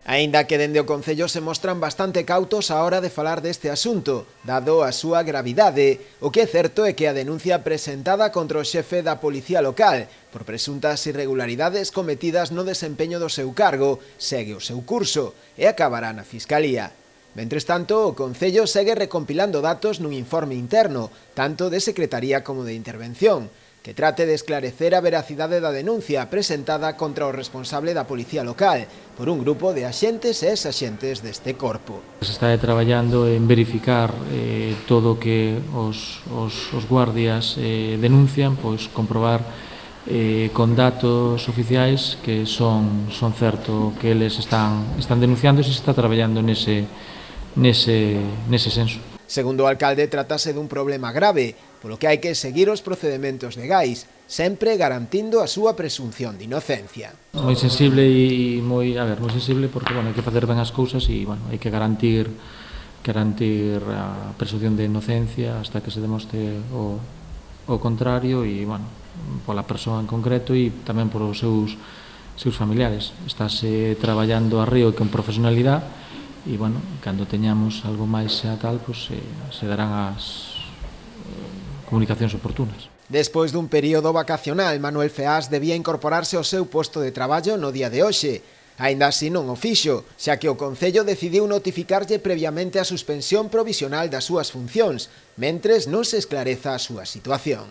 Aínda que dende o Concello se mostran bastante cautos á hora de falar deste asunto, dado a súa gravidade, o que é certo é que a denuncia presentada contra o xefe da Policía Local por presuntas irregularidades cometidas no desempeño do seu cargo segue o seu curso e acabará na Fiscalía. Mentres tanto, o Concello segue recompilando datos nun informe interno, tanto de Secretaría como de Intervención, que trate de esclarecer a veracidade da denuncia presentada contra o responsable da Policía Local por un grupo de axentes e exaxentes deste corpo. Se está traballando en verificar todo o que os guardias denuncian, pois comprobar con datos oficiais que son certo que eles están denunciando e se está traballando nese senso. Segundo o alcalde, trátase dun problema grave, polo que hai que seguir os procedementos legais, sempre garantindo a súa presunción de inocencia. Moi sensible e moi sensible porque, hai que facer ben as cousas e, hai que garantir a presunción de inocencia hasta que se demostre o contrario e, pola persoa en concreto e tamén por os seus familiares. Estáse traballando a río con profesionalidade e, cando teñamos algo máis xa tal, se darán as comunicacións oportunas. Despois dun período vacacional, Manuel Feás debía incorporarse ao seu posto de traballo no día de hoxe. Aínda así non o fixo, xa que o Concello decidiu notificarlle previamente a suspensión provisional das súas funcións, mentres non se esclareza a súa situación.